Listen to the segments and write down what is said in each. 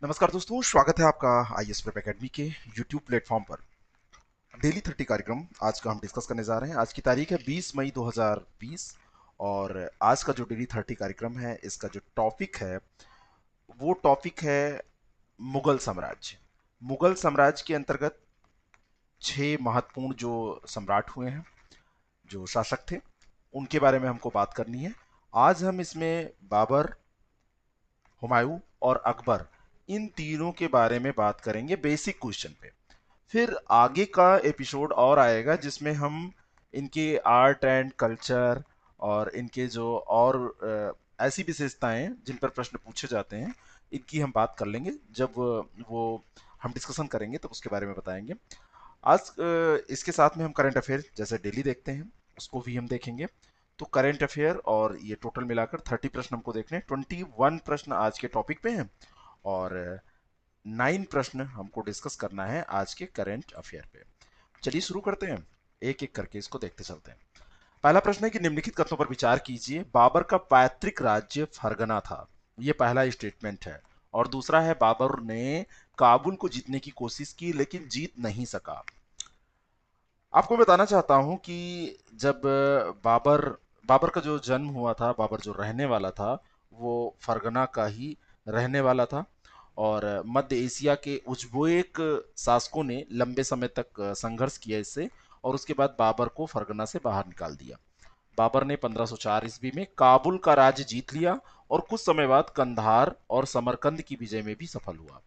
नमस्कार दोस्तों, स्वागत है आपका आईएएस प्रेप एकेडमी के यूट्यूब प्लेटफॉर्म पर। डेली 30 कार्यक्रम आज का हम डिस्कस करने जा रहे हैं। आज की तारीख है 20 मई 2020 और आज का जो डेली 30 कार्यक्रम है, इसका जो टॉपिक है वो टॉपिक है मुगल साम्राज्य। मुगल साम्राज्य के अंतर्गत 6 महत्वपूर्ण जो सम्राट हुए हैं, जो शासक थे, उनके बारे में हमको बात करनी है। आज हम इसमें बाबर, हुमायूं और अकबर, इन तीनों के बारे में बात करेंगे बेसिक क्वेश्चन पे। फिर आगे का एपिसोड और आएगा जिसमें हम इनके आर्ट एंड कल्चर और इनके जो और ऐसी विशेषताएं जिन पर प्रश्न पूछे जाते हैं, इनकी हम बात कर लेंगे। जब वो हम डिस्कशन करेंगे तब उसके बारे में बताएंगे। आज इसके साथ में हम करंट अफेयर जैसे डेली देखते हैं, उसको भी हम देखेंगे। तो करंट अफेयर और ये टोटल मिलाकर 30 प्रश्न हमको देखने हैं। 21 प्रश्न आज के टॉपिक पे हैं और 9 प्रश्न हमको डिस्कस करना है आज के करंट अफेयर पे। चलिए शुरू करते हैं, एक एक करके इसको देखते चलते हैं। पहला प्रश्न है कि निम्नलिखित कथनों पर विचार कीजिए। बाबर का पैतृक राज्य फरगना था, ये पहला स्टेटमेंट है। और दूसरा है बाबर ने काबुल को जीतने की कोशिश की लेकिन जीत नहीं सका। आपको बताना चाहता हूं कि जब बाबर बाबर का जो जन्म हुआ था, बाबर जो रहने वाला था वो फरगना का ही रहने वाला था। और मध्य एशिया के उज्बेक शासकों ने लंबे समय तक संघर्ष किया इससे, और उसके बाद बाबर को फरगना से बाहर निकाल दिया। बाबर ने 1504 ईस्वी में काबुल का राज्य जीत लिया और कुछ समय बाद कंधार और समरकंद की विजय में भी सफल हुआ।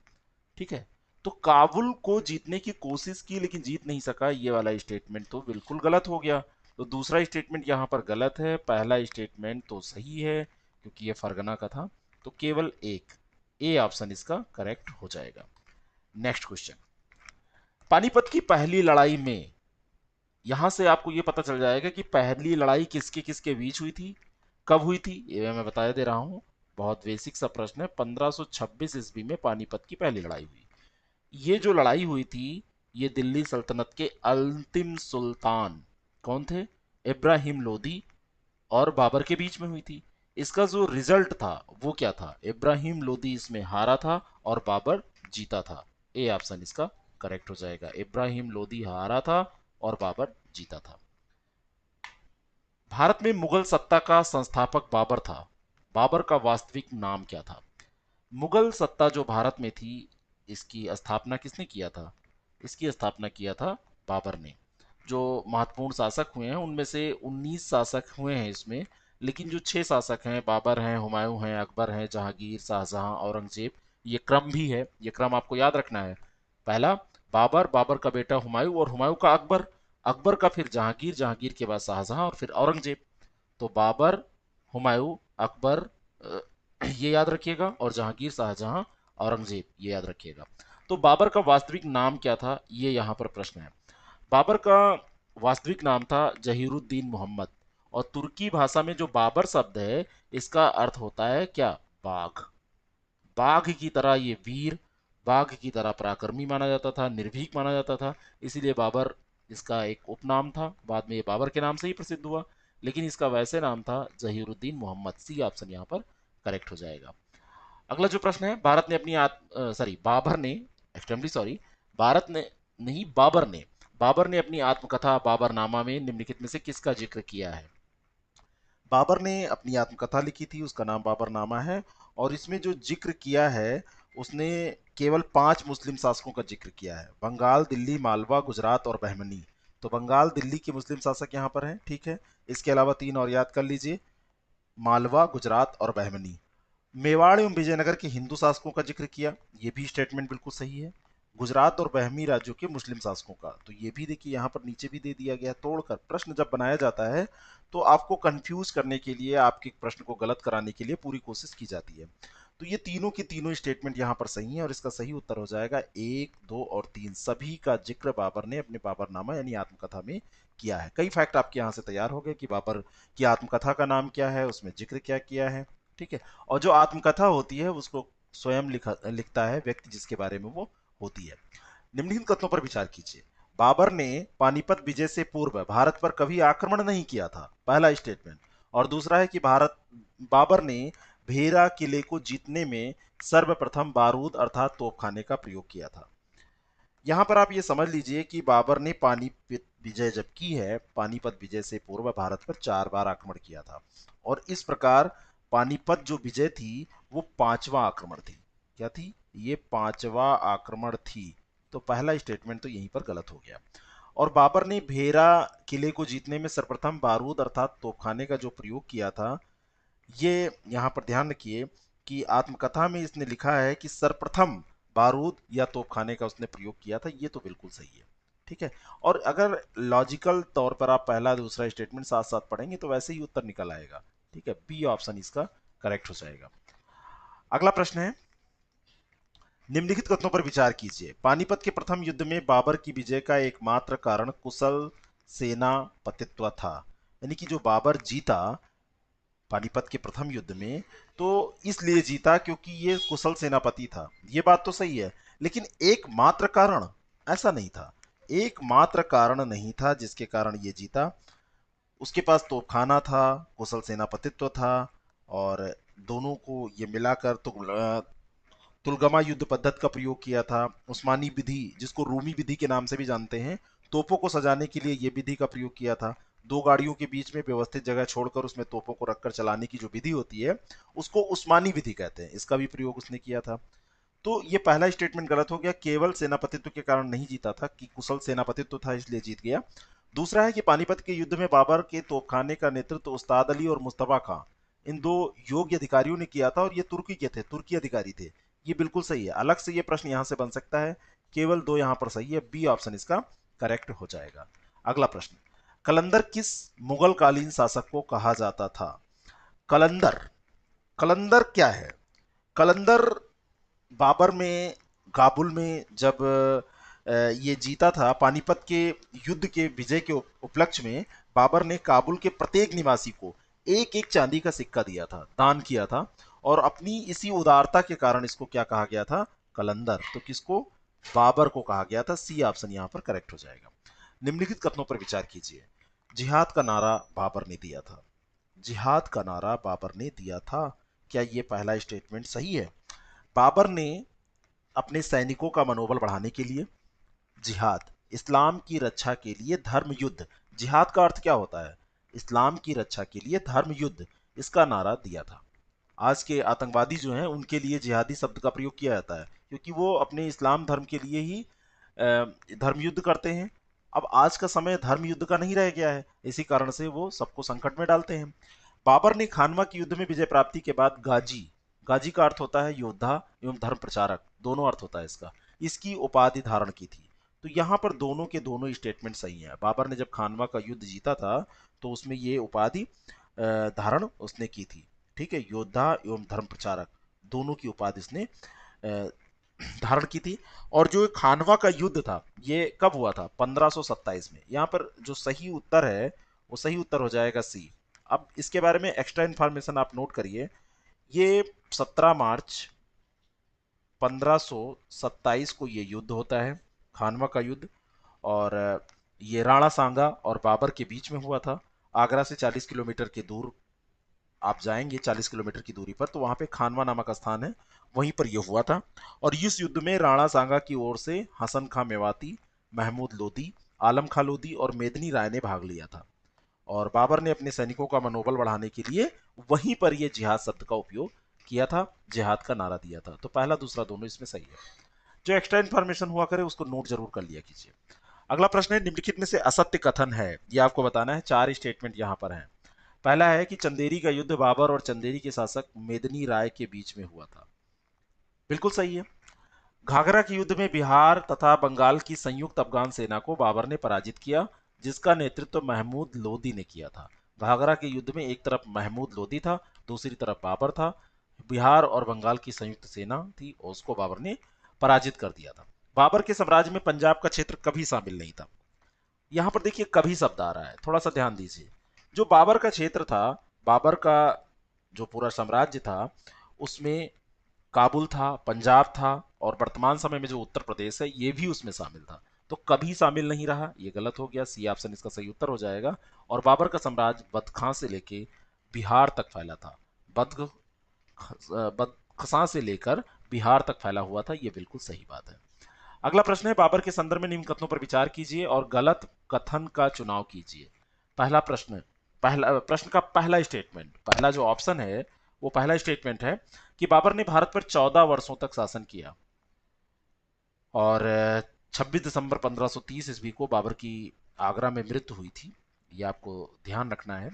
ठीक है। तो काबुल को जीतने की कोशिश की लेकिन जीत नहीं सका, ये वाला स्टेटमेंट तो बिल्कुल गलत हो गया। तो दूसरा स्टेटमेंट यहाँ पर गलत है, पहला स्टेटमेंट तो सही है क्योंकि ये फरगना का था। तो केवल एक ए ऑप्शन इसका करेक्ट हो जाएगा। नेक्स्ट क्वेश्चन, पानीपत की पहली लड़ाई में, यहां से आपको ये पता चल जाएगा कि पहली लड़ाई किसके किसके बीच हुई थी, कब हुई थी, ये मैं बता दे रहा हूं। बहुत बेसिक सा प्रश्न है। 1526 ईस्वी में पानीपत की पहली लड़ाई हुई। ये जो लड़ाई हुई थी, ये दिल्ली सल्तनत के अंतिम सुल्तान कौन थे, इब्राहिम लोदी और बाबर के बीच में हुई थी। इसका जो रिजल्ट था वो क्या था, इब्राहिम लोदी इसमें हारा था और बाबर जीता था। ए ऑप्शन इसका करेक्ट हो जाएगा। इब्राहिम लोदी हारा था और बाबर जीता था। भारत में मुगल सत्ता का संस्थापक बाबर था। बाबर का वास्तविक नाम क्या था। मुगल सत्ता जो भारत में थी, इसकी स्थापना किसने किया था। इसकी स्थापना किया था बाबर ने। जो महत्वपूर्ण शासक हुए हैं उनमें से 19 शासक हुए हैं इसमें, लेकिन जो 6 शासक हैं, बाबर हैं, हुमायूं हैं, अकबर हैं, जहांगीर, शाहजहां, औरंगजेब, ये क्रम भी है। ये क्रम आपको याद रखना है। पहला बाबर, बाबर का बेटा हुमायूं और हुमायूं का अकबर, अकबर का फिर जहांगीर, जहांगीर के बाद शाहजहां और फिर औरंगजेब। तो बाबर, हुमायूं, अकबर, ये याद रखिएगा, और जहांगीर, शाहजहां, औरंगजेब, ये याद रखिएगा। तो बाबर का वास्तविक नाम क्या था, ये यहाँ पर प्रश्न है। बाबर का वास्तविक नाम था जहीरुद्दीन मोहम्मद। और तुर्की भाषा में जो बाबर शब्द है, इसका अर्थ होता है क्या, बाघ। बाघ की तरह ये वीर, बाघ की तरह पराक्रमी माना जाता था, निर्भीक माना जाता था। इसीलिए बाबर इसका एक उपनाम था। बाद में ये बाबर के नाम से ही प्रसिद्ध हुआ, लेकिन इसका वैसे नाम था जहीरुद्दीन मोहम्मद। सी ऑप्शन यहाँ पर करेक्ट हो जाएगा। अगला जो प्रश्न है, भारत ने अपनी सॉरी बाबर ने, एक्सट्रीमली सॉरी, भारत ने नहीं, बाबर ने अपनी आत्मकथा बाबरनामा में निम्नलिखित में से किसका जिक्र किया है। बाबर ने अपनी आत्मकथा लिखी थी, उसका नाम बाबरनामा है। और इसमें जो जिक्र किया है, उसने केवल 5 मुस्लिम शासकों का जिक्र किया है, बंगाल, दिल्ली, मालवा, गुजरात और बहमनी। तो बंगाल, दिल्ली के मुस्लिम शासक यहाँ पर हैं, ठीक है। इसके अलावा 3 और याद कर लीजिए, मालवा, गुजरात और बहमनी। मेवाड़ एवं विजयनगर के हिंदू शासकों का जिक्र किया, ये भी स्टेटमेंट बिल्कुल सही है। गुजरात और बहमी राज्यों के मुस्लिम शासकों का, तो ये भी देखिए यहाँ पर नीचे भी दे दिया गया तोड़कर। प्रश्न जब बनाया जाता है तो आपको कंफ्यूज करने के लिए, आपके प्रश्न को गलत कराने के लिए पूरी कोशिश की जाती है। तो ये तीनों की तीनों स्टेटमेंट यहाँ पर सही है और इसका सही उत्तर हो जाएगा 1, 2 और 3। सभी का जिक्र बाबर ने अपने बाबरनामा यानी आत्मकथा में किया है। कई फैक्ट आपके यहाँ से तैयार हो गए कि बाबर की आत्मकथा का नाम क्या है, उसमें जिक्र क्या किया है। ठीक है। और जो आत्मकथा होती है उसको स्वयं लिखता है व्यक्ति जिसके बारे में वो होती है। निम्नलिखित कथनों पर विचार कीजिए। बाबर ने पानीपत विजय से पूर्व भारत पर कभी आक्रमण नहीं किया था, पहला स्टेटमेंट। और दूसरा है कि भारत बाबर ने भेरा किले को जीतने में सर्वप्रथम बारूद अर्थात तोपखाने का प्रयोग किया था। यहां पर आप ये समझ लीजिए कि बाबर ने पानीपत विजय जब की है, पानीपत विजय से पूर्व भारत पर 4 बार आक्रमण किया था, और इस प्रकार पानीपत जो विजय थी वो 5वां आक्रमण थी। क्या थी? ये 5वां आक्रमण थी। तो पहला स्टेटमेंट तो यहीं पर गलत हो गया। और बाबर ने भेरा किले को जीतने में सर्वप्रथम बारूद अर्थात तोपखाने का जो प्रयोग किया था, ये यहाँ पर ध्यान रखिए कि आत्मकथा में इसने लिखा है कि सर्वप्रथम बारूद या तोपखाने का उसने प्रयोग किया था। ये तो बिल्कुल सही है। ठीक है। और अगर लॉजिकल तौर पर आप पहला दूसरा स्टेटमेंट साथ साथ पढ़ेंगे तो वैसे ही उत्तर निकल आएगा। ठीक है, बी ऑप्शन इसका करेक्ट हो जाएगा। अगला प्रश्न है, निम्नलिखित कथनों पर विचार कीजिए। पानीपत के प्रथम युद्ध में बाबर की विजय का एकमात्र कारण कुशल सेनापतित्व था। यानी कि जो बाबर जीता पानीपत के प्रथम युद्ध में, तो इसलिए जीता क्योंकि ये कुशल सेनापति था। ये बात तो सही है, लेकिन एकमात्र कारण ऐसा नहीं था। एकमात्र कारण नहीं था जिसके कारण ये जीता। उसके पास तोपखाना था, कुशल सेनापतित्व था, और दोनों को ये मिलाकर तो तुलगमा युद्ध पद्धति का प्रयोग किया था। उस्मानी विधि, जिसको रूमी विधि के नाम से भी जानते हैं, तोपों को सजाने के लिए ये विधि का प्रयोग किया था। दो गाड़ियों के बीच में व्यवस्थित जगह छोड़कर उसमें तोपों को रखकर चलाने की जो विधि होती है, उसको उस्मानी विधि कहते हैं। इसका भी प्रयोग उसने किया था। तो ये पहला स्टेटमेंट गलत हो गया। केवल सेनापतित्व के कारण नहीं जीता था, कि कुशल सेनापतित्व था इसलिए जीत गया। दूसरा है कि पानीपत के युद्ध में बाबर के तोपखाने का नेतृत्व उस्ताद अली और मुस्तफा खां, इन दो योग्य अधिकारियों ने किया था, और ये तुर्की के थे, तुर्की अधिकारी थे। ये बिल्कुल सही है। अलग से ये प्रश्न यहां से बन सकता है। केवल दो यहां पर सही है। बी ऑप्शन इसका करेक्ट हो जाएगा। अगला प्रश्न, कलंदर किस मुगल कालीन शासक को कहा जाता था? कलंदर, कलंदर क्या है? कलंदर बाबर में काबुल में जब ये जीता था, पानीपत के युद्ध के विजय के उपलक्ष्य में बाबर ने काबुल के प्रत्येक निवासी को एक एक चांदी का सिक्का दिया था, दान किया था। और अपनी इसी उदारता के कारण इसको क्या कहा गया था? कलंदर। तो किसको? बाबर को कहा गया था। सी ऑप्शन यहां पर करेक्ट हो जाएगा। निम्नलिखित कथनों पर विचार कीजिए। जिहाद का नारा बाबर ने दिया था। जिहाद का नारा बाबर ने दिया था। क्या ये पहला स्टेटमेंट सही है? बाबर ने अपने सैनिकों का मनोबल बढ़ाने के लिए जिहाद, इस्लाम की रक्षा के लिए धर्म युद्ध, जिहाद का अर्थ क्या होता है? इस्लाम की रक्षा के लिए धर्म युद्ध, इसका नारा दिया था। आज के आतंकवादी जो हैं उनके लिए जिहादी शब्द का प्रयोग किया जाता है, क्योंकि वो अपने इस्लाम धर्म के लिए ही धर्म युद्ध करते हैं। अब आज का समय धर्म युद्ध का नहीं रह गया है, इसी कारण से वो सबको संकट में डालते हैं। बाबर ने खानवा के युद्ध में विजय प्राप्ति के बाद गाजी, गाजी का अर्थ होता है योद्धा एवं धर्म प्रचारक, दोनों अर्थ होता है इसका, इसकी उपाधि धारण की थी। तो यहाँ पर दोनों के दोनों स्टेटमेंट सही हैं। बाबर ने जब खानवा का युद्ध जीता था तो उसमें ये उपाधि धारण उसने की थी। ठीक है, योद्धा एवं धर्म प्रचारक दोनों की उपाधि इसने धारण की थी। और जो खानवा का युद्ध था ये कब हुआ था? 1527 में। यहाँ पर जो सही उत्तर है वो सही उत्तर हो जाएगा सी। अब इसके बारे में एक्स्ट्रा इन्फॉर्मेशन आप नोट करिए। ये 17 मार्च 1527 को ये युद्ध होता है, खानवा का युद्ध। और ये राणा सांगा और बाबर के बीच में हुआ था। आगरा से 40 किलोमीटर के दूर आप जाएंगे, 40 किलोमीटर की दूरी पर, तो वहां पे खानवा नामक स्थान है, वहीं पर यह हुआ था। और इस युद्ध में राणा सांगा की ओर से हसन खां मेवाती, महमूद लोदी, आलम खां लोदी और मेदनी राय ने भाग लिया था। और बाबर ने अपने सैनिकों का मनोबल बढ़ाने के लिए वहीं पर यह जिहाद शब्द का उपयोग किया था, जिहाद का नारा दिया था। तो पहला दूसरा दोनों इसमें सही है। जो एक्स्ट्रा इन्फॉर्मेशन हुआ करे उसको नोट जरूर कर लिया कीजिए। अगला प्रश्न है, निम्नलिखित में से असत्य कथन है, ये आपको बताना है। 4 स्टेटमेंट यहां पर हैं। पहला है कि चंदेरी का युद्ध बाबर और चंदेरी के शासक मेदनी राय के बीच में हुआ था। बिल्कुल सही है। घाघरा के युद्ध में बिहार तथा बंगाल की संयुक्त अफगान सेना को बाबर ने पराजित किया, जिसका नेतृत्व महमूद लोदी ने किया था। घाघरा के युद्ध में एक तरफ महमूद लोदी था, दूसरी तरफ बाबर था। बिहार और बंगाल की संयुक्त सेना थी और उसको बाबर ने पराजित कर दिया था। बाबर के साम्राज्य में पंजाब का क्षेत्र कभी शामिल नहीं था। यहां पर देखिए कभी शब्द आ रहा है, थोड़ा सा ध्यान दीजिए। जो बाबर का क्षेत्र था, बाबर का जो पूरा साम्राज्य था, उसमें काबुल था, पंजाब था, और वर्तमान समय में जो उत्तर प्रदेश है ये भी उसमें शामिल था। तो कभी शामिल नहीं रहा, ये गलत हो गया। सी ऑप्शन इसका सही उत्तर हो जाएगा। और बाबर का साम्राज्य बदखां से लेके बिहार तक फैला था। बदख बदख्शां से लेकर बिहार तक फैला हुआ था। ये बिल्कुल सही बात है। अगला प्रश्न है, बाबर के संदर्भ में निम्न कथनों पर विचार कीजिए और गलत कथन का चुनाव कीजिए। पहला प्रश्न, पहला प्रश्न का पहला स्टेटमेंट, पहला जो ऑप्शन है वो पहला स्टेटमेंट है कि बाबर ने भारत पर 14 वर्षों तक शासन किया और 26 दिसंबर 1530 ईस्वी को बाबर की आगरा में मृत्यु हुई थी। ये आपको ध्यान रखना है।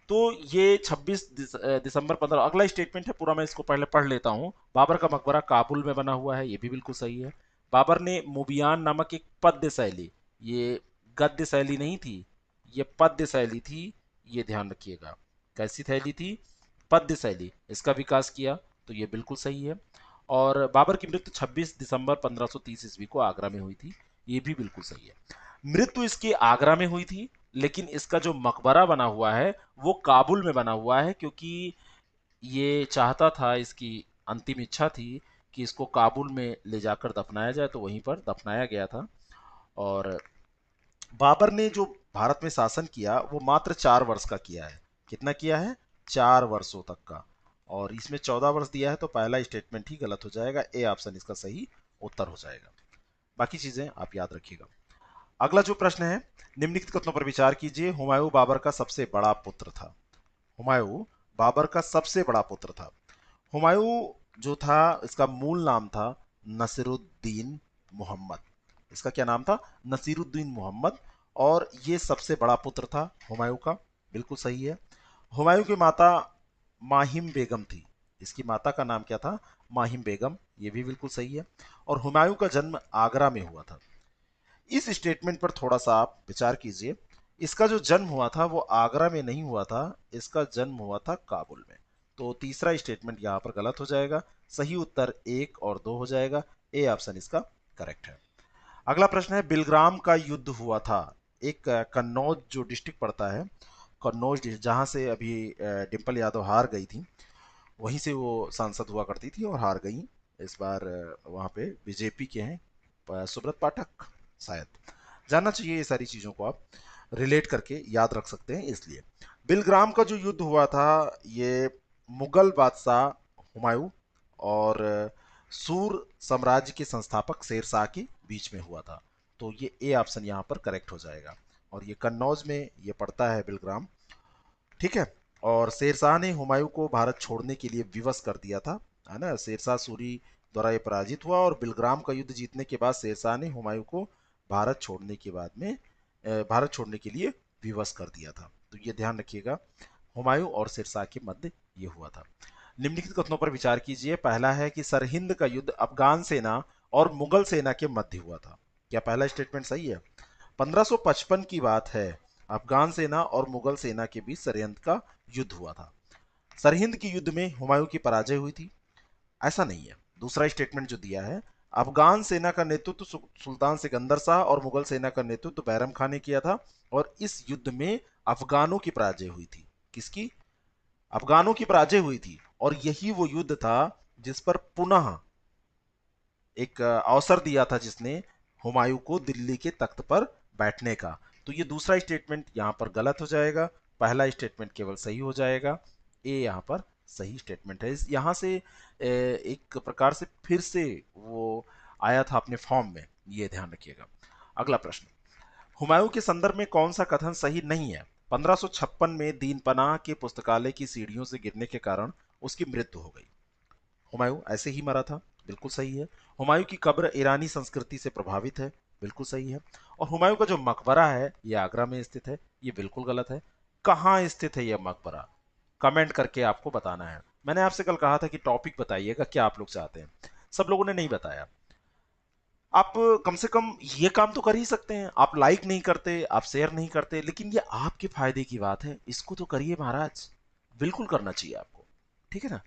तो ये 26 दिसंबर 15, अगला स्टेटमेंट है पूरा, मैं इसको पहले पढ़ लेता हूँ। बाबर का मकबरा काबुल में बना हुआ है, ये भी बिल्कुल सही है। बाबर ने मुबियान नामक एक पद्य शैली, ये गद्य शैली नहीं थी, ये पद्य शैली थी, ये ध्यान रखिएगा। कैसी शैली थी? पद्य शैली, इसका विकास किया, तो ये बिल्कुल सही है। और बाबर की मृत्यु 26 दिसंबर 1530 ईस्वी को आगरा में हुई थी, ये भी बिल्कुल सही है। मृत्यु इसकी आगरा में हुई थी, लेकिन इसका जो मकबरा बना हुआ है वो काबुल में बना हुआ है, क्योंकि ये चाहता था, इसकी अंतिम इच्छा थी कि इसको काबुल में ले जाकर दफनाया जाए, तो वहीं पर दफनाया गया था। और बाबर ने जो भारत में शासन किया वो मात्र 4 वर्ष का किया है। कितना किया है? 4 वर्षों तक का। और इसमें 14 वर्ष दिया है, तो पहला स्टेटमेंट ही गलत हो जाएगा, ए ऑप्शन इसका सही उत्तर हो जाएगा। बाकी चीजें आप याद रखिएगा। अगला जो प्रश्न है, निम्नलिखित कथनों पर विचार कीजिए। हुमायूं बाबर का सबसे बड़ा पुत्र था। हुमायूं बाबर का सबसे बड़ा पुत्र था। हुमायूं जो था, इसका मूल नाम था नसीरुद्दीन मोहम्मद। इसका क्या नाम था? नसीरुद्दीन मोहम्मद। और ये सबसे बड़ा पुत्र था हुमायूं का, बिल्कुल सही है। हुमायूं की माता माहिम बेगम थी। इसकी माता का नाम क्या था? माहिम बेगम, ये भी बिल्कुल सही है। और हुमायूं का जन्म आगरा में हुआ था। इस स्टेटमेंट पर थोड़ा सा आप विचार कीजिए। इसका जो जन्म हुआ था वो आगरा में नहीं हुआ था, इसका जन्म हुआ था काबुल में। तो तीसरा स्टेटमेंट यहाँ पर गलत हो जाएगा। सही उत्तर 1 और 2 हो जाएगा, ए ऑप्शन इसका करेक्ट है। अगला प्रश्न है, बिलग्राम का युद्ध हुआ था। एक कन्नौज जो डिस्ट्रिक्ट पड़ता है, कन्नौज जहाँ से अभी डिम्पल यादव हार गई थी, वहीं से वो सांसद हुआ करती थी और हार गई। इस बार वहाँ पे बीजेपी के हैं सुब्रत पाठक शायद। जानना चाहिए ये सारी चीज़ों को, आप रिलेट करके याद रख सकते हैं। इसलिए बिलग्राम का जो युद्ध हुआ था, ये मुगल बादशाह हुमायूं और सूर साम्राज्य के संस्थापक शेरशाह के बीच में हुआ था। तो ये ए ऑप्शन यहाँ पर करेक्ट हो जाएगा। और ये कन्नौज में ये पड़ता है बिलग्राम, ठीक है। और शेरशाह ने हुमायूं को भारत छोड़ने के लिए विवश कर दिया था, है ना। शेरशाह सूरी द्वारा ये पराजित हुआ और बिलग्राम का युद्ध जीतने के बाद शेरशाह ने हुमायूं को भारत छोड़ने के बाद में भारत छोड़ने के लिए विवश कर दिया था। तो ये ध्यान रखिएगा, हुमायूं और शेरशाह के मध्य ये हुआ था। निम्नलिखित कथनों पर विचार कीजिए। पहला है कि सरहिंद का युद्ध अफगान सेना और मुगल सेना के मध्य हुआ था। क्या पहला स्टेटमेंट सही है? 1555 की बात है। अफगान सेना और मुगल सेना के बीच सरहिंद का युद्ध हुआ था। सरहिंद के युद्ध में हुमायूं की पराजय हुई थी, ऐसा नहीं है। दूसरा स्टेटमेंट जो दिया है, अफगान सेना का नेतृत्व सुल्तान सिकंदर शाह और मुगल सेना का नेतृत्व बैरम खान ने किया था। और इस युद्ध में अफगानों की पराजय हुई थी। किसकी? अफगानों की पराजय हुई थी। और यही वो युद्ध था जिस पर पुनः एक अवसर दिया था जिसने हुमायूं को दिल्ली के तख्त पर बैठने का। तो ये दूसरा स्टेटमेंट यहाँ पर गलत हो जाएगा, पहला स्टेटमेंट केवल सही हो जाएगा, ए यहाँ पर सही स्टेटमेंट है। इस यहाँ से एक प्रकार से फिर से वो आया था अपने फॉर्म में, ये ध्यान रखिएगा। अगला प्रश्न, हुमायूं के संदर्भ में कौन सा कथन सही नहीं है? 1556 में दीन पनाह के पुस्तकालय की सीढ़ियों से गिरने के कारण उसकी मृत्यु हो गई। हुमायूं ऐसे ही मरा था, बिल्कुल सही है। हुमायूं की कब्र ईरानी संस्कृति से प्रभावित है, बिल्कुल सही है। और हुमायूं का जो मकबरा है ये आगरा में स्थित है, ये बिल्कुल गलत है। कहाँ स्थित है यह मकबरा? कमेंट करके आपको बताना है। मैंने आपसे कल कहा था कि टॉपिक बताइएगा, क्या आप लोग चाहते हैं। सब लोगों ने नहीं बताया। आप कम से कम ये काम तो कर ही सकते हैं। आप लाइक नहीं करते, आप शेयर नहीं करते, लेकिन ये आपके फायदे की बात है, इसको तो करिए महाराज, बिल्कुल करना चाहिए आपको, ठीक है ना।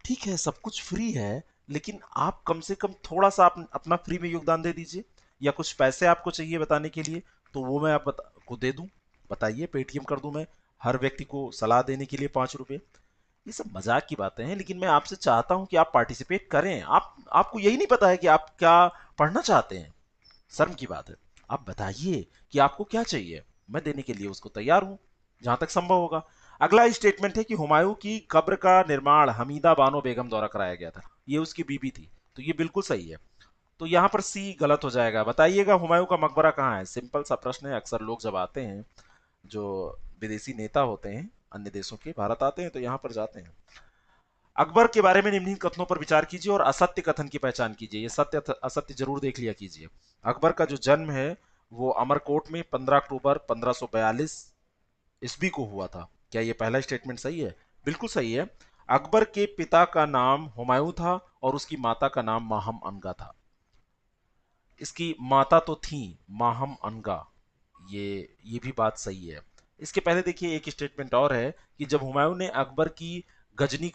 ठीक है, सब कुछ फ्री है, लेकिन आप कम से कम थोड़ा सा अपना फ्री में योगदान दे दीजिए। या कुछ पैसे आपको चाहिए बताने के लिए, तो वो मैं को दे दूं, बताइए, पेटीएम कर दूं मैं हर व्यक्ति को सलाह देने के लिए 5 रुपए। ये सब मजाक की बातें हैं, लेकिन मैं आपसे चाहता हूं कि आप पार्टिसिपेट करें। आपको यही नहीं पता है कि आप क्या पढ़ना चाहते हैं? शर्म की बात है। आप बताइए कि आपको क्या चाहिए, मैं देने के लिए उसको तैयार हूं, जहां तक संभव होगा। अगला स्टेटमेंट है कि हुमायूं की कब्र का निर्माण हमीदा बानो बेगम द्वारा कराया गया था, ये उसकी बीबी थी, तो ये बिल्कुल सही है। तो यहाँ पर सी गलत हो जाएगा। बताइएगा हुमायूं का मकबरा कहाँ है? सिंपल सा प्रश्न है, अक्सर लोग जब आते हैं, जो विदेशी नेता होते हैं अन्य देशों के, भारत आते हैं तो यहाँ पर जाते हैं। अकबर के बारे में निम्नलिखित कथनों पर विचार कीजिए और असत्य कथन की पहचान कीजिए। ये सत्य असत्य जरूर देख लिया कीजिए। अकबर का जो जन्म है वो अमरकोट में 15 अक्टूबर 1542 ईस्वी को हुआ था। क्या ये पहला स्टेटमेंट सही है? बिल्कुल सही है। अकबर के पिता का नाम हुमायूं था और उसकी माता का नाम माहम अनगा था। इसकी माता तो थी माहम अनगा, ये भी बात सही है। इसके पहले देखिए एक स्टेटमेंट और है कि जब हुमायूं ने अकबर को गजनी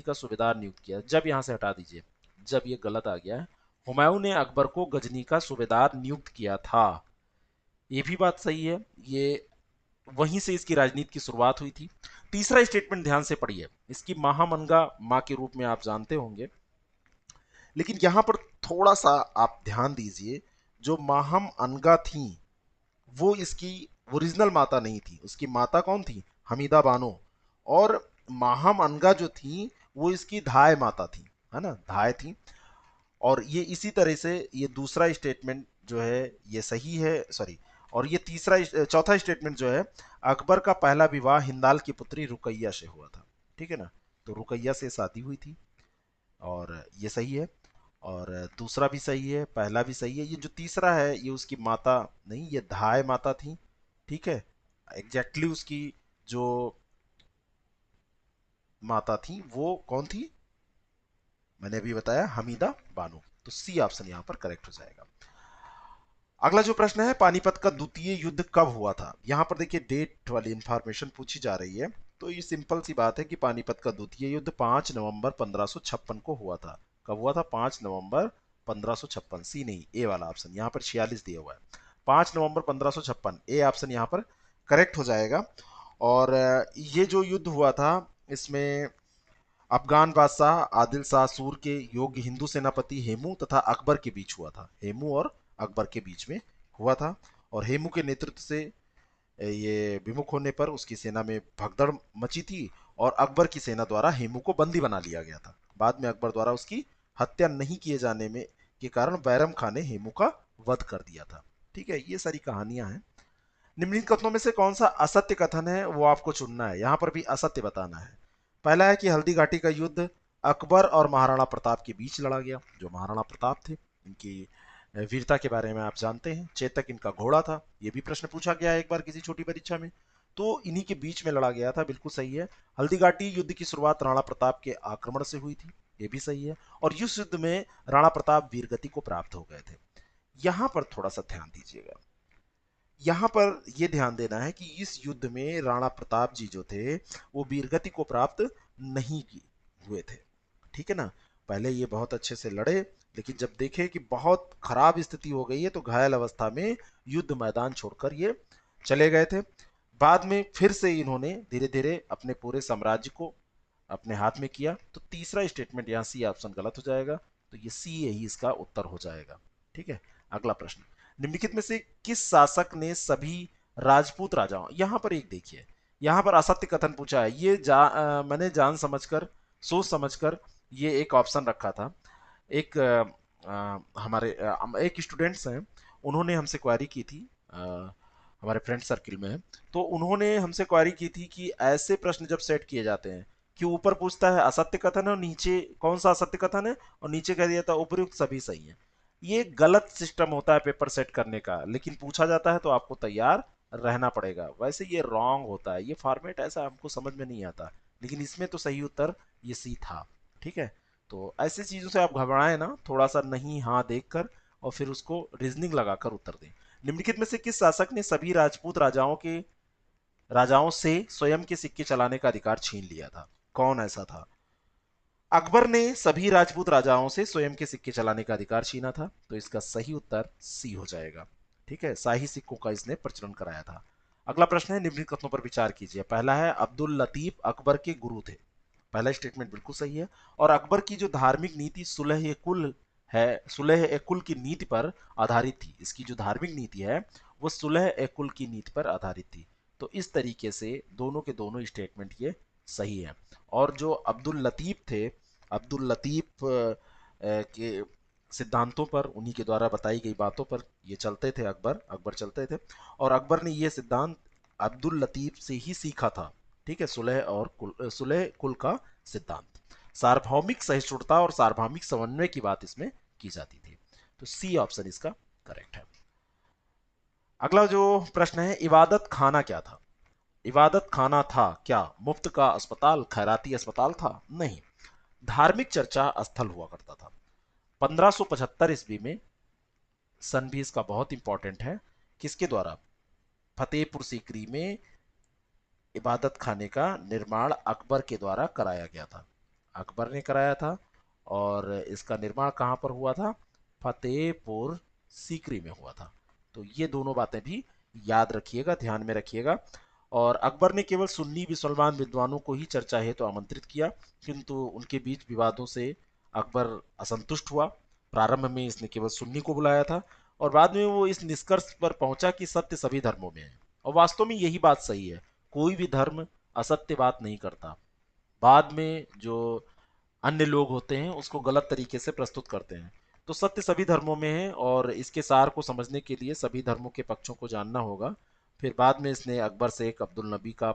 का सूबेदार नियुक्त किया, जब यहां से हटा दीजिए, जब ये गलत आ गया है, हुमायूं ने अकबर को गजनी का सूबेदार नियुक्त किया था, ये भी बात सही है। ये वहीं से इसकी राजनीति की शुरुआत हुई थी। तीसरा स्टेटमेंट ध्यान से पढ़िए, इसकी महामनगा मां के रूप में आप जानते होंगे, लेकिन यहां पर थोड़ा सा आप ध्यान दीजिए, जो माहम अनगा थी वो इसकी ओरिजिनल माता नहीं थी। उसकी माता कौन थी? हमीदा बानो। और माहम अनगा जो थी वो इसकी धाय माता थी, है ना, धाय थी। और ये इसी तरह से ये दूसरा स्टेटमेंट जो है ये सही है, सॉरी। और ये चौथा स्टेटमेंट जो है, अकबर का पहला विवाह हिंदाल की पुत्री रुकैया से हुआ था, ठीक है ना, तो रुकैया से शादी हुई थी, और ये सही है। और दूसरा भी सही है, पहला भी सही है। ये जो तीसरा है ये उसकी माता नहीं, ये धाय माता थी, ठीक है। एग्जैक्टली उसकी जो माता थी वो कौन थी? मैंने अभी बताया, हमीदा बानो। तो सी ऑप्शन यहां पर करेक्ट हो जाएगा। अगला जो प्रश्न है, पानीपत का द्वितीय युद्ध कब हुआ था? यहां पर देखिए डेट वाली इंफॉर्मेशन पूछी जा रही है। तो ये सिंपल सी बात है कि पानीपत का द्वितीय युद्ध 5 नवंबर 1556 को हुआ था। कब हुआ था? 5 नवंबर 1556। सी नहीं, ए वाला ऑप्शन, यहां पर 46 दिया हुआ है। 5 नवंबर 1556, ए ऑप्शन यहां पर करेक्ट हो जाएगा। और ये जो युद्ध हुआ था इसमें अफगान बादशाह आदिल शाह सूर के योग्य हिंदू सेनापति हेमू तथा अकबर के बीच हुआ था। हेमू और अकबर के बीच में हुआ था। और हेमू के नेतृत्व से ये विमुख होने पर उसकी सेना में भगदड़ मची थी, और अकबर की सेना द्वारा हेमू को बंदी बना लिया गया था। बाद में अकबर द्वारा उसकी हत्या नहीं किए जाने में के कारण बैरम खान ने हेमू का वध कर दिया था। ठीक है, ये सारी कहानियां हैं। निम्नलिखित कथनों में से कौन सा असत्य कथन है वो आपको चुनना है। यहां पर भी असत्य बताना है। पहला है कि हल्दी घाटी का युद्ध अकबर और महाराणा प्रताप के बीच लड़ा गया। जो महाराणा प्रताप थे, इनकी वीरता के बारे में आप जानते हैं। चेतक इनका घोड़ा था, ये भी प्रश्न पूछा गया है एक बार किसी छोटी परीक्षा में। तो इन्हीं के बीच में लड़ा गया था, बिल्कुल सही है। हल्दी घाटी युद्ध की शुरुआत राणा प्रताप के आक्रमण से हुई थी, ये भी सही है। और इस युद्ध में राणा प्रताप वीरगति को प्राप्त हो गए थे। यहां पर थोड़ा सा ध्यान दीजिएगा। यहां पर यह ध्यान देना है कि इस युद्ध में राणा प्रताप जी जो थे वो वीरगति को प्राप्त नहीं की हुए थे, ठीक है ना। पहले ये बहुत अच्छे से लड़े, लेकिन जब देखे कि बहुत खराब स्थिति हो गई है तो घायल अवस्था में युद्ध मैदान छोड़कर ये चले गए थे। बाद में फिर से इन्होंने धीरे धीरे अपने पूरे साम्राज्य को अपने हाथ में किया। तो तीसरा स्टेटमेंट यहाँ सी ऑप्शन गलत हो जाएगा, तो ये सी यही इसका उत्तर हो जाएगा। ठीक है, अगला प्रश्न, निम्नलिखित में से किस शासक ने सभी राजपूत राजाओं, यहां पर एक देखिए, यहां पर असत्य कथन पूछा है। मैंने जान समझकर, सोच समझकर ये एक ऑप्शन रखा था। एक हमारे एक स्टूडेंट्स हैं, उन्होंने हमसे क्वारी की थी, हमारे फ्रेंड सर्किल में है। तो उन्होंने हमसे क्वारी की थी कि ऐसे प्रश्न जब सेट किए जाते हैं कि ऊपर पूछता है असत्य कथन है और नीचे कौन सा असत्य कथन है, और नीचे कह दिया था उपयुक्त सभी सही है। ये गलत सिस्टम होता है पेपर सेट करने का, लेकिन पूछा जाता है तो आपको तैयार रहना पड़ेगा। वैसे ये रॉन्ग होता है, ये फॉर्मेट ऐसा हमको समझ में नहीं आता, लेकिन इसमें तो सही उत्तर ये सी था। ठीक है, तो ऐसी चीजों से आप घबराएं ना, थोड़ा सा नहीं हाँ देखकर और फिर उसको रीजनिंग लगाकर उत्तर दें। निम्नलिखित में से किस शासक ने सभी राजपूत राजाओं से स्वयं के सिक्के चलाने का अधिकार छीन लिया था? कौन ऐसा था? अकबर ने सभी राजपूत राजाओं से स्वयं के सिक्के चलाने का अधिकार छीना था, तो इसका सही उत्तर सी हो जाएगा। ठीक है, शाही सिक्कों का इसने प्रचलन कराया था। अगला प्रश्न है, निम्नलिखित कथनों पर विचार कीजिए। पहला है अब्दुल लतीफ अकबर के गुरु थे। पहला स्टेटमेंट बिल्कुल सही है। और अकबर की जो धार्मिक नीति सुलह ए कुल की नीति पर आधारित थी। इसकी जो धार्मिक नीति है वो सुलह ए कुल की नीति पर आधारित थी। तो इस तरीके से दोनों के दोनों स्टेटमेंट ये सही है। और जो अब्दुल लतीफ थे, अब्दुल लतीफ के सिद्धांतों पर, उन्हीं के द्वारा बताई गई बातों पर ये चलते थे, अकबर अकबर चलते थे। और अकबर ने ये सिद्धांत अब्दुल लतीफ से ही सीखा था। ठीक है, सुलह और सुलह कुल का सिद्धांत। सार्वभौमिक सहिष्णुता और सार्वभौमिक समन्वय की बात इसमें की जाती थी। तो सी ऑप्शन इसका करेक्ट है। अगला जो प्रश्न है, इबादत खाना क्या था? इबादत खाना था क्या मुफ्त का अस्पताल, खैराती अस्पताल था? नहीं, धार्मिक चर्चा स्थल हुआ करता था। 1575 ईस्वी में, सन भी इसका बहुत इंपॉर्टेंट है, किसके द्वारा? फतेहपुर सीकरी में इबादत खाने का निर्माण अकबर के द्वारा कराया गया था। अकबर ने कराया था। और इसका निर्माण कहाँ पर हुआ था? फतेहपुर सीकरी में हुआ था। तो ये दोनों बातें भी याद रखिएगा, ध्यान में रखिएगा। और अकबर ने केवल सुन्नी मुसलमान विद्वानों को ही चर्चा हेतु आमंत्रित किया, किंतु उनके बीच विवादों से अकबर असंतुष्ट हुआ। प्रारंभ में इसने केवल सुन्नी को बुलाया था, और बाद में वो इस निष्कर्ष पर पहुंचा कि सत्य सभी धर्मों में है। और वास्तव में यही बात सही है, कोई भी धर्म असत्य बात नहीं करता। बाद में जो अन्य लोग होते हैं उसको गलत तरीके से प्रस्तुत करते हैं। तो सत्य सभी धर्मों में है, और इसके सार को समझने के लिए सभी धर्मों के पक्षों को जानना होगा। फिर बाद में इसने अकबर शेख अब्दुल नबी का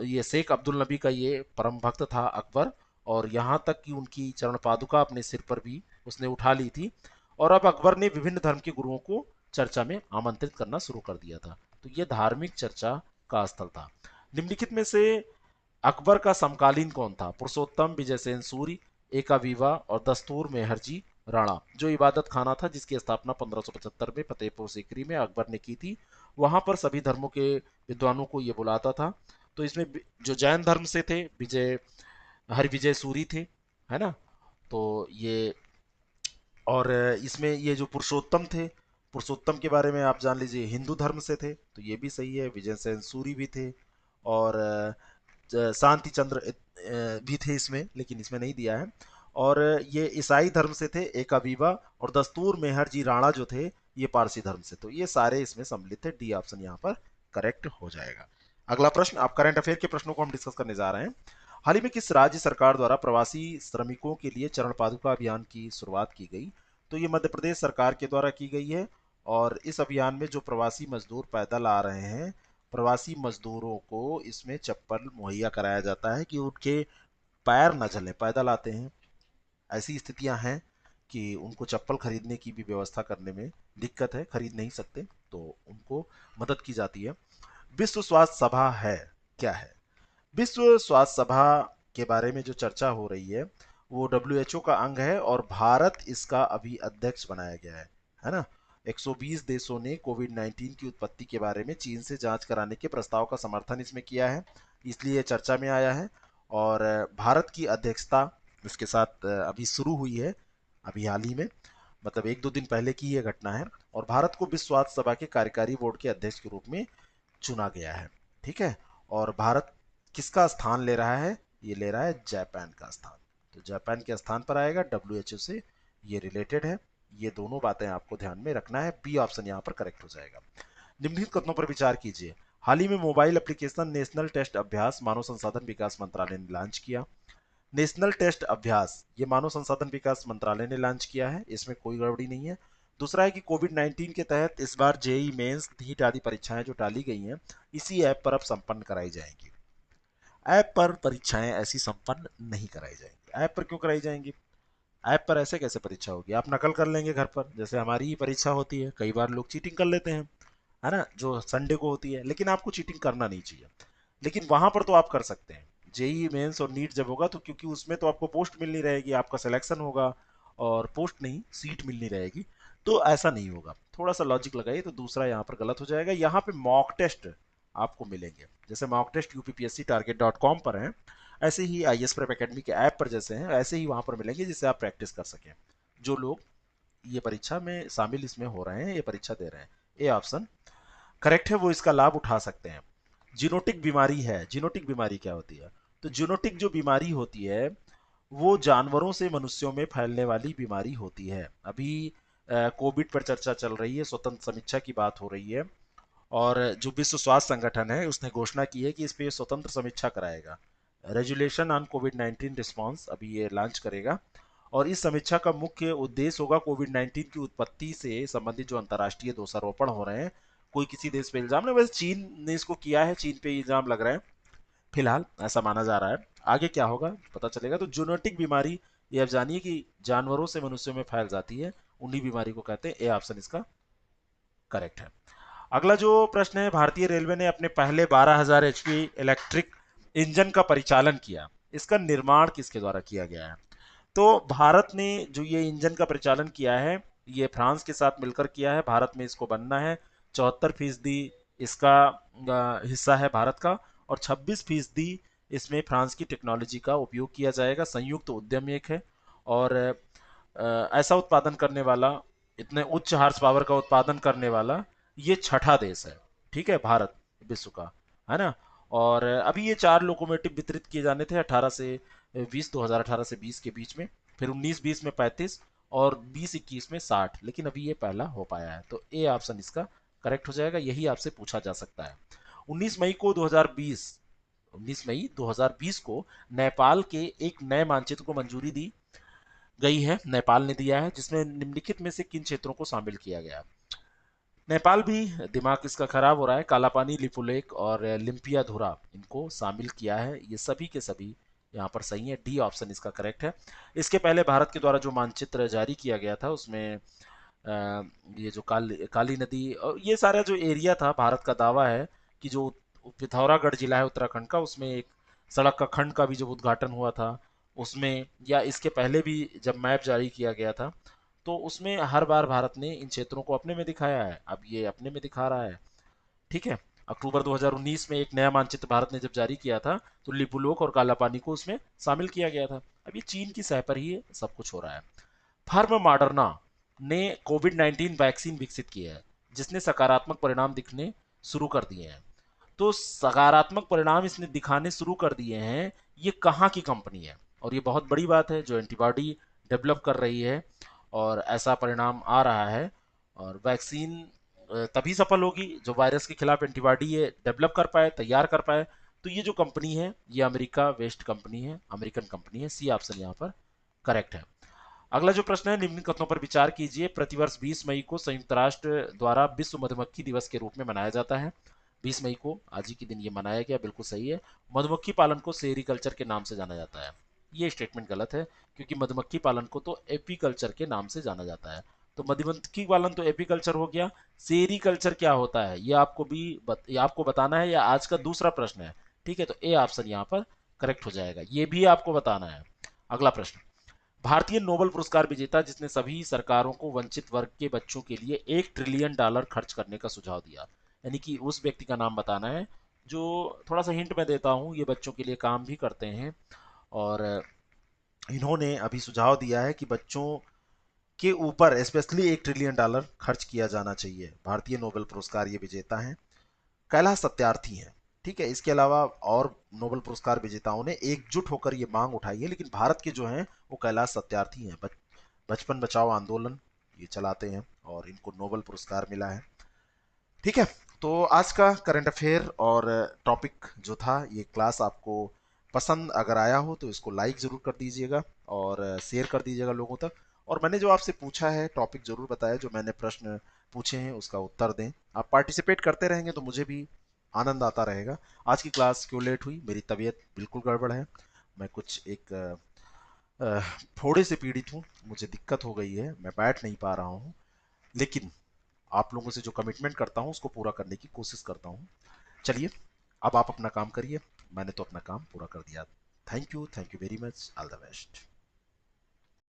ये शेख अब्दुल नबी का ये परम भक्त था अकबर। और यहाँ तक कि उनकी चरण पादुका अपने सिर पर भी उसने उठा ली थी। और अब अकबर ने विभिन्न धर्म के गुरुओं को चर्चा में आमंत्रित करना शुरू कर दिया था। तो ये धार्मिक चर्चा का स्थल था। निम्नलिखित में से अकबर का समकालीन कौन था? पुरुषोत्तम, विजयसेन सूर्य, एकावीवा और दस्तूर मेहरजी राणा। जो इबादत खाना था जिसकी स्थापना 1575 में फतेहपुर सीकरी में अकबर ने की थी, वहां पर सभी धर्मों के विद्वानों को ये बुलाता था। तो इसमें जो जैन धर्म से थे, विजय हरिविजय सूरी थे, है ना? तो ये, और इसमें ये जो पुरुषोत्तम थे, पुरुषोत्तम के बारे में आप जान लीजिए, हिंदू धर्म से थे, तो ये भी सही है। विजय सेन सूरी भी थे, और शांति चंद्र भी थे इसमें, लेकिन इसमें नहीं दिया है। और ये ईसाई धर्म से थे, एकावीवा। और दस्तूर मेहर जी राणा जो थे, ये पारसी धर्म से। तो ये सारे इसमें सम्मिलित थे। डी ऑप्शन यहाँ पर करेक्ट हो जाएगा। अगला प्रश्न, आप करंट अफेयर के प्रश्नों को हम डिस्कस करने जा रहे हैं। हाल ही में किस राज्य सरकार द्वारा प्रवासी श्रमिकों के लिए चरण पादुका अभियान की शुरुआत की गई? तो ये मध्य प्रदेश सरकार के द्वारा की गई है। और इस अभियान में जो प्रवासी मजदूर पैदल आ रहे हैं, प्रवासी मजदूरों को इसमें चप्पल मुहैया कराया जाता है कि उनके पैर न जले, पैदल आते हैं। ऐसी स्थितियां हैं कि उनको चप्पल खरीदने की भी व्यवस्था करने में दिक्कत है, खरीद नहीं सकते, तो उनको मदद की जाती है। विश्व स्वास्थ्य सभा है क्या है? विश्व स्वास्थ्य सभा के बारे में जो चर्चा हो रही है, वो डब्ल्यूएचओ का अंग है, और भारत इसका अभी अध्यक्ष बनाया गया है ना? 120 देशों ने कोविड 19 की उत्पत्ति के बारे में चीन से जांच कराने के प्रस्ताव का समर्थन इसमें किया है, इसलिए चर्चा में आया है। और भारत की अध्यक्षता इसके साथ अभी शुरू हुई है, अभी हाल ही में, मतलब एक दो दिन पहले की ये घटना है। और भारत को विश्व स्वास्थ्य सभा के कार्यकारी बोर्ड के अध्यक्ष के रूप में चुना गया है। ठीक है। और भारत किसका स्थान ले रहा है? ये ले रहा है जापान का स्थान। तो जापान के स्थान पर आएगा, डब्ल्यूएचओ से ये रिलेटेड है। ये दोनों बातें आपको ध्यान में रखना है। बी ऑप्शन यहाँ पर करेक्ट हो जाएगा। निम्नलिखित कथनों पर विचार कीजिए। हाल ही में मोबाइल एप्लीकेशन नेशनल टेस्ट अभ्यास मानव संसाधन विकास मंत्रालय ने लॉन्च किया। नेशनल टेस्ट अभ्यास ये मानव संसाधन विकास मंत्रालय ने लॉन्च किया है, इसमें कोई गड़बड़ी नहीं है। दूसरा है कि कोविड 19 के तहत इस बार जेई मेंस नीट आदि परीक्षाएं जो टाली गई हैं, इसी ऐप पर अब संपन्न कराई जाएंगी। ऐप पर परीक्षाएं ऐसी संपन्न नहीं कराई जाएंगी। ऐप पर क्यों कराई जाएंगी? ऐप पर ऐसे कैसे परीक्षा होगी? आप नकल कर लेंगे घर पर, जैसे हमारी ही परीक्षा होती है, कई बार लोग चीटिंग कर लेते हैं, है ना, जो संडे को होती है। लेकिन आपको चीटिंग करना नहीं चाहिए, लेकिन वहां पर तो आप कर सकते हैं। जेई मेंस और नीट जब होगा, तो क्योंकि उसमें तो आपको पोस्ट मिलनी रहेगी, आपका सिलेक्शन होगा, और पोस्ट नहीं सीट मिलनी रहेगी, तो ऐसा नहीं होगा। थोड़ा सा लॉजिक लगाइए। तो दूसरा यहाँ पर गलत हो जाएगा। यहाँ पे मॉक टेस्ट आपको मिलेंगे, जैसे mock test UPPSC target dot com पर है, ऐसे ही आई एस प्रेप अकेडमी के ऐप पर जैसे हैं, ऐसे ही वहां पर मिलेंगे, जिससे आप प्रैक्टिस कर सकें। जो लोग ये परीक्षा में शामिल इसमें हो रहे हैं, ये परीक्षा दे रहे हैं, ए ऑप्शन करेक्ट है, वो इसका लाभ उठा सकते हैं। जीनोटिक बीमारी है। जीनोटिक बीमारी क्या होती है? तो जीनोटिक जो बीमारी होती है, वो जानवरों से मनुष्यों में फैलने वाली बीमारी होती है। अभी कोविड पर चर्चा चल रही है, स्वतंत्र समीक्षा की बात हो रही है, और जो विश्व स्वास्थ्य संगठन है उसने घोषणा की है कि इस पे स्वतंत्र समीक्षा कराएगा। रेजुलेशन ऑन कोविड 19 रिस्पॉन्स अभी ये लॉन्च करेगा, और इस समीक्षा का मुख्य उद्देश्य होगा कोविड 19 की उत्पत्ति से संबंधित जो अंतर्राष्ट्रीय दोषारोपण हो रहे हैं, कोई किसी देश पे इल्जाम नहीं, वैसे चीन ने इसको किया है, चीन पे इल्जाम लग रहा है फिलहाल, ऐसा माना जा रहा है। आगे क्या होगा पता चलेगा। तो जूनोटिक बीमारी, ये आप जानिए कि जानवरों से मनुष्यों में फैल जाती है, उन्हीं बीमारी को कहते हैं। ए ऑप्शन इसका करेक्ट है। अगला जो प्रश्न है, भारतीय रेलवे ने अपने पहले 12,000 एचपी इलेक्ट्रिक इंजन का परिचालन किया, इसका निर्माण किसके द्वारा किया गया है? तो भारत ने जो ये इंजन का परिचालन किया है, ये फ्रांस के साथ मिलकर किया है। भारत में इसको बनना है, 74% इसका हिस्सा है भारत का, और 26% इसमें फ्रांस की टेक्नोलॉजी का उपयोग किया जाएगा। संयुक्त उद्यम एक है, और ऐसा उत्पादन करने वाला, इतने उच्च हार्स पावर का उत्पादन करने वाला ये छठा देश है, ठीक है, भारत विश्व का, है ना। और अभी ये 4 लोकोमोटिव वितरित किए जाने थे 18 से 20, 2018 से 20 के बीच में, फिर 19-20 में 35, और 20-21 में 60, लेकिन अभी ये पहला हो पाया है, तो ए ऑप्शन इसका करेक्ट हो जाएगा। यही आपसे पूछा जा सकता है। 19 मई को 2020 19 मई 2020 को नेपाल के एक नए मानचित्र को मंजूरी दी गई है, नेपाल ने दिया है, जिसमें निम्नलिखित में से किन क्षेत्रों को शामिल किया गया? नेपाल भी, दिमाग इसका खराब हो रहा है, कालापानी, लिपुलेक और लिम्पियाधुरा, इनको शामिल किया है। ये सभी के सभी यहाँ पर सही है, डी ऑप्शन इसका करेक्ट है। इसके पहले भारत के द्वारा जो मानचित्र जारी किया गया था उसमें ये जो काली नदी और ये सारा जो एरिया था, भारत का दावा है कि जो पिथौरागढ़ जिला है उत्तराखंड का, उसमें एक सड़क का खंड का भी जब उद्घाटन हुआ था उसमें, या इसके पहले भी जब मैप जारी किया गया था, तो उसमें हर बार भारत ने इन क्षेत्रों को अपने में दिखाया है। अब ये अपने में दिखा रहा है, ठीक है। अक्टूबर 2019 में एक नया मानचित्र भारत ने जब जारी किया था, तो लिपुलोक और कालापानी को उसमें शामिल किया गया था। अब ये चीन की सह पर ही सब कुछ हो रहा है। फर्म मॉडर्ना ने कोविड 19 वैक्सीन विकसित की है, जिसने सकारात्मक परिणाम दिखने शुरू कर दिए हैं। तो सकारात्मक परिणाम इसने दिखाने शुरू कर दिए हैं, ये कहाँ की कंपनी है? और ये बहुत बड़ी बात है, जो एंटीबॉडी डेवलप कर रही है और ऐसा परिणाम आ रहा है। और वैक्सीन तभी सफल होगी जो वायरस के खिलाफ एंटीबॉडी ये डेवलप कर पाए, तैयार कर पाए। तो ये जो कंपनी है, ये अमेरिका वेस्ट कंपनी है, अमेरिकन कंपनी है। सी ऑप्शन यहाँ पर करेक्ट है। अगला जो प्रश्न है, निम्न कथनों पर विचार कीजिए। प्रतिवर्ष 20 मई को संयुक्त राष्ट्र द्वारा विश्व मधुमक्खी दिवस के रूप में मनाया जाता है। 20 मई को आज ही के दिन ये मनाया गया, बिल्कुल सही है। मधुमक्खी पालन को सेरीकल्चर के नाम से जाना जाता है, ये स्टेटमेंट गलत है, क्योंकि मधुमक्खी पालन को तो एपीकल्चर के नाम से जाना जाता है। तो मधुमक्खी पालन तो एपीकल्चर हो गया, सेरीकल्चर क्या होता है ये आपको भी ये आपको बताना है, या आज का दूसरा प्रश्न है, ठीक है। तो ए ऑप्शन यहाँ पर करेक्ट हो जाएगा, ये भी आपको बताना है। अगला प्रश्न, भारतीय नोबेल पुरस्कार विजेता जिसने सभी सरकारों को वंचित वर्ग के बच्चों के लिए $1 ट्रिलियन खर्च करने का सुझाव दिया, यानी कि उस व्यक्ति का नाम बताना है। जो थोड़ा सा हिंट मैं देता हूँ, ये बच्चों के लिए काम भी करते हैं, और इन्होंने अभी सुझाव दिया है कि बच्चों के ऊपर स्पेशली $1 ट्रिलियन खर्च किया जाना चाहिए। भारतीय नोबेल पुरस्कार ये विजेता हैं, कैलाश सत्यार्थी हैं, ठीक है। इसके अलावा और नोबेल पुरस्कार विजेताओं ने एकजुट होकर ये मांग उठाई है, लेकिन भारत के जो हैं वो कैलाश सत्यार्थी हैं। बचपन बचाओ आंदोलन ये चलाते हैं, और इनको नोबेल पुरस्कार मिला है, ठीक है। तो आज का करंट अफेयर और टॉपिक जो था, ये क्लास आपको पसंद अगर आया हो तो इसको लाइक ज़रूर कर दीजिएगा, और शेयर कर दीजिएगा लोगों तक। और मैंने जो आपसे पूछा है टॉपिक ज़रूर बताया, जो मैंने प्रश्न पूछे हैं उसका उत्तर दें। आप पार्टिसिपेट करते रहेंगे तो मुझे भी आनंद आता रहेगा। आज की क्लास क्यों लेट हुई, मेरी तबीयत बिल्कुल गड़बड़ है, मैं कुछ एक फोड़े से पीड़ित हूँ, मुझे दिक्कत हो गई है, मैं बैठ नहीं पा रहा हूँ, लेकिन आप लोगों से जो कमिटमेंट करता हूँ उसको पूरा करने की कोशिश करता हूँ। चलिए, अब आप अपना काम करिए, मैंने तो अपना काम पूरा कर दिया। Thank you very much, all the best.